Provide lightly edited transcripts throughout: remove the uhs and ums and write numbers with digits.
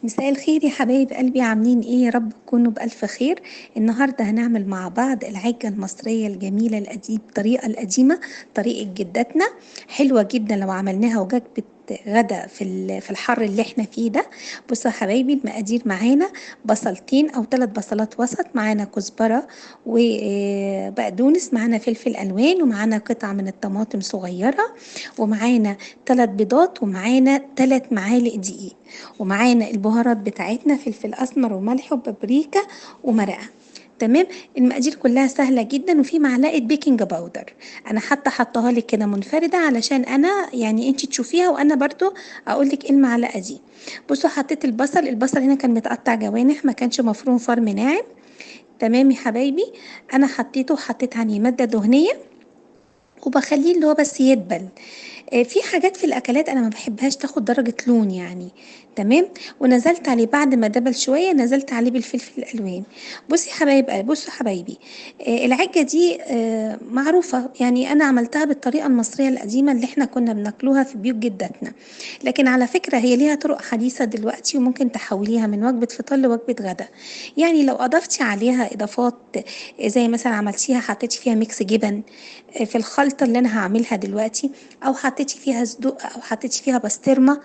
مساء الخير يا حبايب قلبي، عاملين ايه؟ يا رب تكونوا بألف خير. النهاردة هنعمل مع بعض العجة المصرية الجميلة القديمة، الطريقة القديمة، طريقة جدتنا. حلوة جدا لو عملناها وجبة غدا في الحر اللي احنا فيه ده. بصوا يا حبايبي، المقادير معانا بصلتين او 3 بصلات وسط، معانا كزبرة وبقدونس، معانا فلفل الوان، ومعانا قطع من الطماطم صغيرة، ومعانا 3 بيضات، ومعانا 3 معالق دقيق، ومعانا البهارات بتاعتنا فلفل اسمر وملح وبابريكا ومرقه. تمام. المقادير كلها سهله جدا، وفي معلقه بيكنج باودر. انا حتى حطها لك كده منفرده علشان انا يعني انت تشوفيها وانا برضو اقول لك ايه المعلقه دي. بصوا، حطيت البصل هنا كان متقطع جوانح، ما كانش مفروم فرم ناعم. تمام يا حبايبي. انا حطيت عليه ماده دهنيه، وبخليه اللي هو بس يدبل. في حاجات في الاكلات انا ما بحبهاش تاخد درجة لون يعني. تمام. ونزلت عليه بعد ما دبل شوية، نزلت عليه بالفلفل الالوان. بصي يا حبايب، بصوا حبايبي، العجة دي معروفة، يعني انا عملتها بالطريقة المصرية القديمة اللي احنا كنا بناكلوها في بيوت جدتنا. لكن على فكرة هي ليها طرق حديثة دلوقتي، وممكن تحوليها من وجبة فطار لوجبة غدا. يعني لو اضفتي عليها اضافات، زي مثلا عملتيها حطيتي فيها ميكس جبن في الخلطة اللي انا هعملها دلوقتي، او حطيتي فيها صدوق، او حطيتي فيها بسطرمة.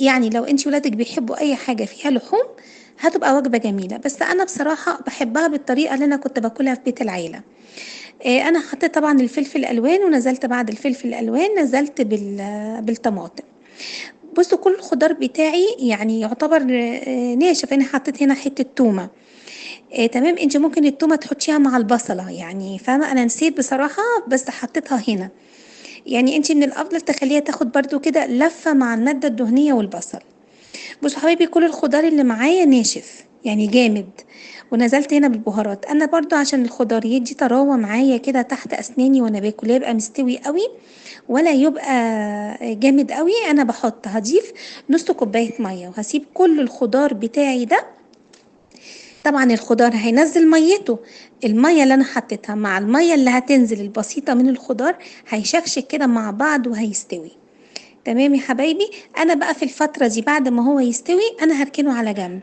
يعني لو انتي ولادك بيحبوا اي حاجة فيها لحوم، هتبقى وجبة جميلة. بس انا بصراحة بحبها بالطريقة اللي انا كنت باكلها في بيت العيلة. انا حطيت طبعا الفلفل الالوان، ونزلت بعد الفلفل الالوان نزلت بالطماطم. بصوا، كل الخضار بتاعي يعني يعتبر ناشف. انا حطيت هنا حتة تومة. تمام. انت ممكن التومة تحطيها مع البصلة، يعني فاهمة، انا نسيت بصراحة بس حطيتها هنا. يعني انت من الافضل تخليها تاخد برضو كده لفة مع المادة الدهنية والبصل. بصوا حبايبي، كل الخضار اللي معايا ناشف يعني جامد. ونزلت هنا بالبهارات، انا برضو عشان الخضار يدي طراوة معايا كده تحت اسناني وانا باكل، يبقى مستوي قوي ولا يبقى جامد قوي. انا هضيف نص كوباية مية، وهسيب كل الخضار بتاعي ده. طبعا الخضار هينزل ميته، المية اللي انا حطيتها مع المية اللي هتنزل البسيطة من الخضار هيشكشك كده مع بعض وهيستوي. تمام يا حبايبي. انا بقى في الفترة دي بعد ما هو يستوي انا هركنه على جنب.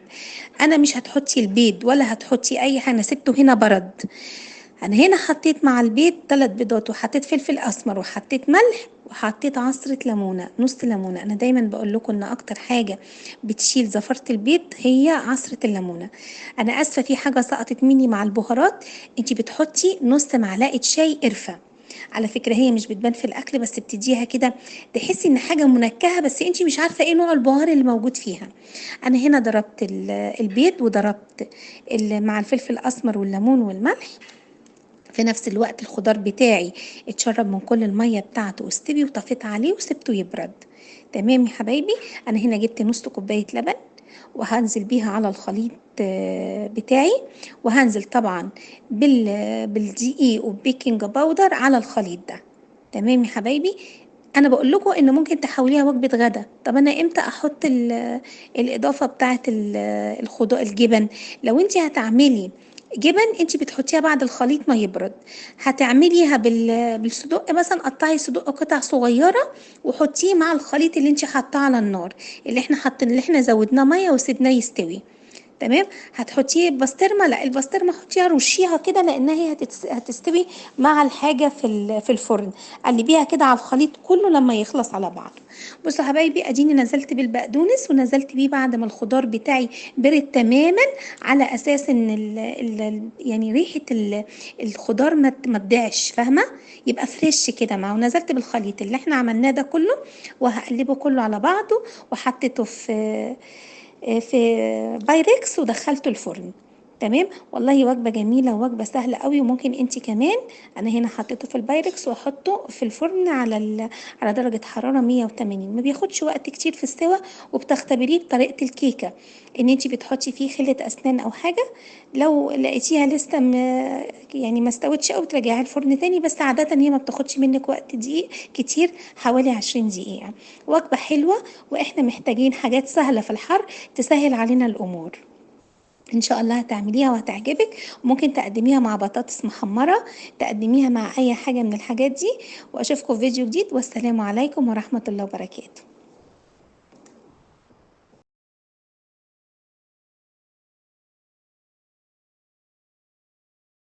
انا مش هتحطي البيض ولا هتحطي اي حاجة، أنا سبته هنا برد. انا هنا حطيت مع البيض 3 بيضات، وحطيت فلفل اسمر، وحطيت ملح، وحطيت عصرة ليمونة، نص ليمونة. انا دايما بقول لكم ان اكتر حاجة بتشيل زفرة البيض هي عصرة الليمونة. انا اسفة، في حاجة سقطت مني مع البهارات. انتي بتحطي نص معلقة شاي قرفة. على فكرة هي مش بتبان في الاكل، بس بتديها كده تحسي ان حاجة منكهة، بس انتي مش عارفة ايه نوع البهار اللي موجود فيها. انا هنا ضربت البيض، وضربت مع الفلفل الاسمر والليمون والملح. في نفس الوقت الخضار بتاعي اتشرب من كل المية بتاعته واستوي، وطفيت عليه وسبته يبرد. تمام يا حبايبي. انا هنا جبت نص كوباية لبن، وهنزل بيها على الخليط بتاعي. وهنزل طبعا بالدقيق وبيكنج باودر على الخليط ده. تمام يا حبايبي. انا بقول لكم ان ممكن تحوليها وجبة غدا. طب انا امتى احط الاضافة بتاعه الخضار الجبن؟ لو انت هتعملي جبن، انت بتحطيها بعد الخليط ما يبرد. هتعمليها بالصدق مثلا، قطعي صدق قطع صغيره وحطيه مع الخليط اللي انت حاطاه على النار، اللي احنا زودناه ميه وسيبناه يستوي. تمام. هتحطيه بسطرمه، لا البسطرمه حطيها رشيها كده، لانها هي هتستوي مع الحاجه في الفرن. قلبيها كده على الخليط كله لما يخلص على بعضه. بصوا يا حبايبي، اديني نزلت بالبقدونس، ونزلت بيه بعد ما الخضار بتاعي برد تماما، على اساس ان يعني ريحه الخضار ما تضيعش، فاهمه، يبقى فريش كده معاه. ونزلت بالخليط اللي احنا عملناه ده كله، وهقلبه كله على بعضه، وحطيته في بايركس ودخلته الفرن. تمام. والله وجبه جميله ووجبه سهله قوي، وممكن انت كمان. انا هنا حطيته في البايركس واحطه في الفرن على درجه حراره 180، ما بياخدش وقت كتير في السوا. وبتختبريه بطريقه الكيكه، ان انت بتحطي فيه خله اسنان او حاجه. لو لقيتيها لسه يعني ما استوتش قوي، ترجعيها الفرن تاني. بس عاده هي ما بتاخدش منك وقت دقيق كتير، حوالي 20 دقيقه. وجبه حلوه، واحنا محتاجين حاجات سهله في الحر تسهل علينا الامور. ان شاء الله هتعمليها وهتعجبك. وممكن تقدميها مع بطاطس محمرة، تقدميها مع اي حاجة من الحاجات دي. واشوفكم في فيديو جديد، والسلام عليكم ورحمة الله وبركاته.